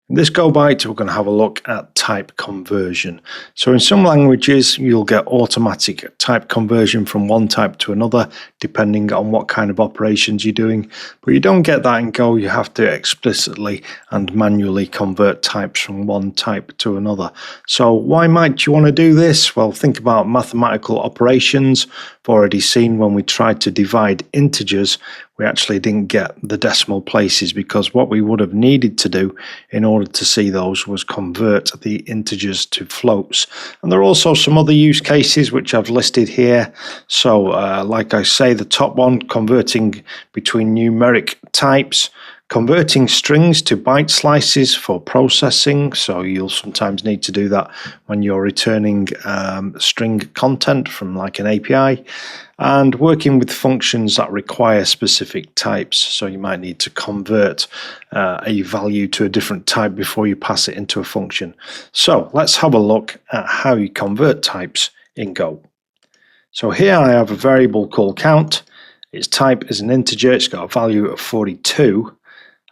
In this Go Byte, we're going to have a look at type conversion. So in some languages, you'll get automatic type conversion from one type to another, depending on what kind of operations you're doing. But you don't get that in Go. You have to explicitly and manually convert types from one type to another. So why might you want to do this? Well, think about mathematical operations. We've already seen when we tried to divide integers, we actually didn't get the decimal places because what we would have needed to do in order to see those was convert the integers to floats. And there are also some other use cases which I've listed here. So like I say, the top one, converting between numeric types, converting strings to byte slices for processing. So you'll sometimes need to do that when you're returning string content from like an API, and working with functions that require specific types. So you might need to convert a value to a different type before you pass it into a function. So let's have a look at how you convert types in Go. So here I have a variable called count. Its type is an integer. It's got a value of 42.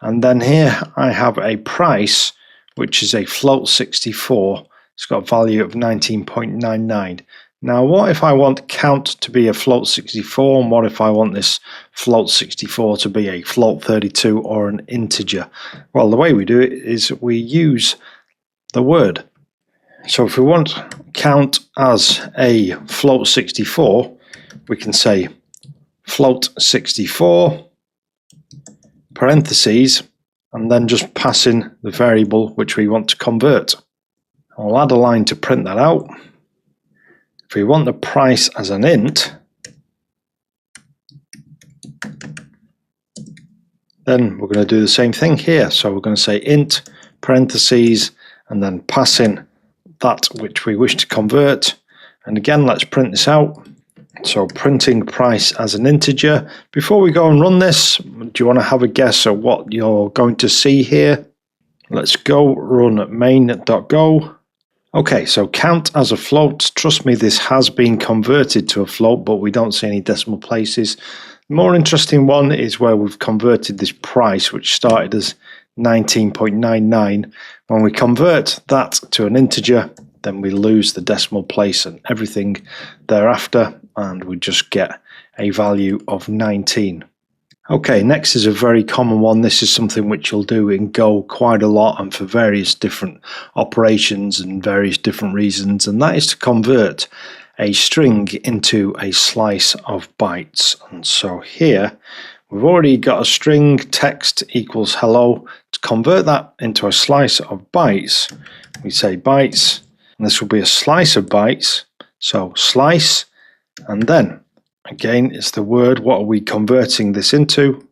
And then here I have a price, which is a float 64. It's got a value of 19.99. Now, what if I want count to be a float 64, and what if I want this float 64 to be a float 32 or an integer? Well, the way we do it is we use the word. So if we want count as a float 64, we can say float 64, parentheses, and then just pass in the variable which we want to convert. I'll add a line to print that out. If we want the price as an int, then we're going to do the same thing here. So we're going to say int, parentheses, and then pass in that which we wish to convert. And again, let's print this out. So printing price as an integer. Before we go and run this, do you want to have a guess at what you're going to see here? Let's go run main.go. Okay, so count as a float. Trust me, this has been converted to a float, but we don't see any decimal places. The more interesting one is where we've converted this price, which started as 19.99. When we convert that to an integer, then we lose the decimal place and everything thereafter, and we just get a value of 19. Okay, next is a very common one. This is something which you'll do in Go quite a lot and for various different operations and various different reasons, and that is to convert a string into a slice of bytes. And so here we've already got a string text equals hello. To convert that into a slice of bytes, we say bytes, and this will be a slice of bytes. So slice, and then again, it's the word. What are we converting this into?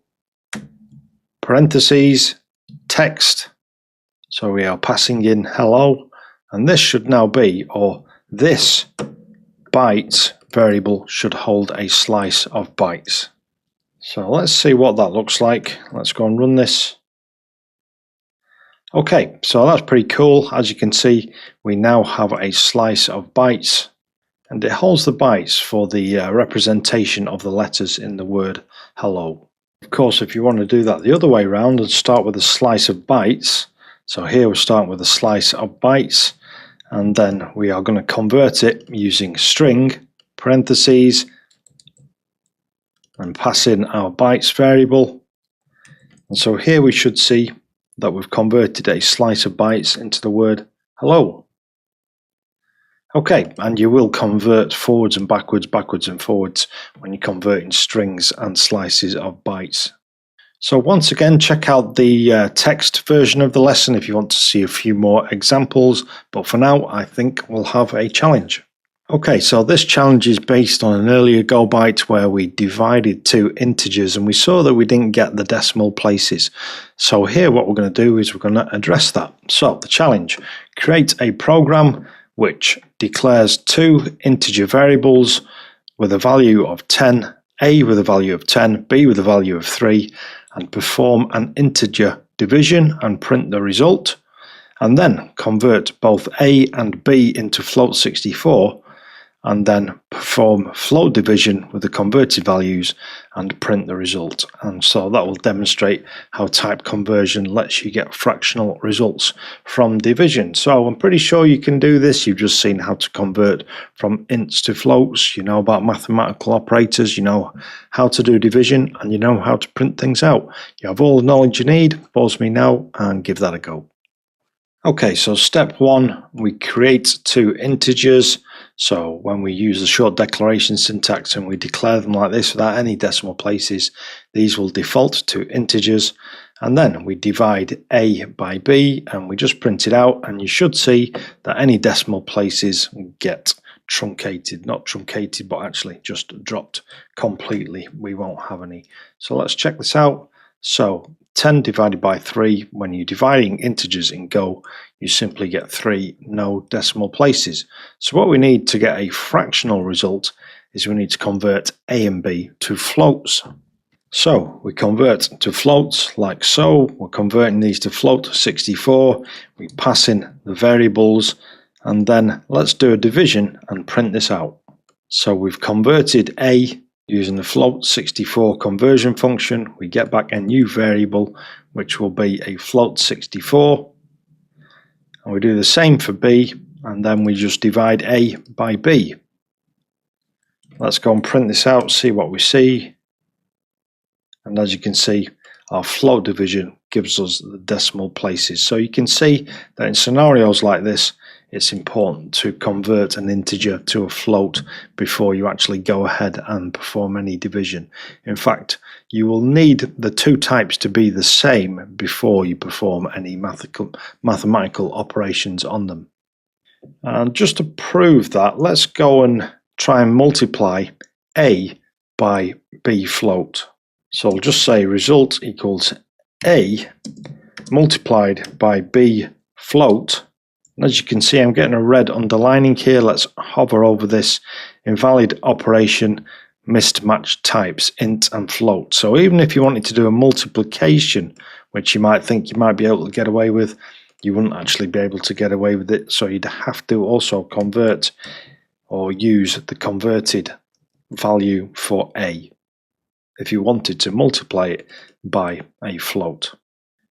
Parentheses, text. So we are passing in hello, and this should now be, or this bytes variable should hold a slice of bytes. So let's see what that looks like. Let's go and run this. Okay, so that's pretty cool. As you can see, we now have a slice of bytes, and it holds the bytes for the representation of the letters in the word hello. Of course, if you want to do that the other way around and start with a slice of bytes, so here we're starting with a slice of bytes, and then we are going to convert it using string, parentheses, and pass in our bytes variable. And so here we should see that we've converted a slice of bytes into the word hello. Okay, and you will convert forwards and backwards, backwards and forwards when you're converting strings and slices of bytes. So once again, check out the text version of the lesson if you want to see a few more examples, but for now I think we'll have a challenge. Okay, so this challenge is based on an earlier Go Byte where we divided two integers and we saw that we didn't get the decimal places. So here what we're going to do is we're going to address that. So the challenge, create a program which declares two integer variables with a value of 10, A with a value of 10, B with a value of 3, and perform an integer division and print the result, and then convert both A and B into float 64, and then perform float division with the converted values and print the result. And so that will demonstrate how type conversion lets you get fractional results from division. So I'm pretty sure you can do this. You've just seen how to convert from ints to floats. You know about mathematical operators, you know how to do division, and you know how to print things out. You have all the knowledge you need. Pause me now and give that a go. Okay, so step one, we create two integers. So when we use the short declaration syntax and we declare them like this without any decimal places, these will default to integers. And then we divide A by B and we just print it out, and you should see that any decimal places get truncated, not truncated, but actually just dropped completely. We won't have any. So let's check this out. So 10 divided by 3, when you're dividing integers in Go, you simply get 3, no decimal places. So what we need to get a fractional result is we need to convert A and B to floats. So we convert to floats like so. We're converting these to float 64. We pass in the variables, and then let's do a division and print this out. So we've converted A using the float 64 conversion function. We get back a new variable which will be a float 64, and we do the same for B, and then we just divide A by B. Let's go and print this out, see what we see. And as you can see, our float division gives us the decimal places. So you can see that in scenarios like this, it's important to convert an integer to a float before you actually go ahead and perform any division. In fact, you will need the two types to be the same before you perform any mathematical operations on them. And just to prove that, let's go and try and multiply A by B float. So I'll just say result equals A multiplied by B float. And as you can see, I'm getting a red underlining here. Let's hover over this invalid operation, mismatched types, int and float. So even if you wanted to do a multiplication, which you might think you might be able to get away with, you wouldn't actually be able to get away with it. So you'd have to also convert or use the converted value for A if you wanted to multiply it by a float.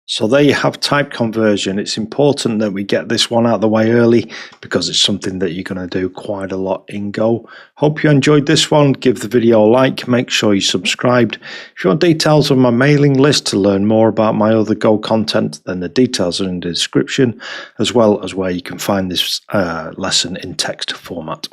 So there you have type conversion. It's important that we get this one out of the way early because it's something that you're going to do quite a lot in Go. Hope you enjoyed this one. Give the video a like. Make sure you subscribed. If you want details on my mailing list to learn more about my other Go content, then the details are in the description, as well as where you can find this lesson in text format.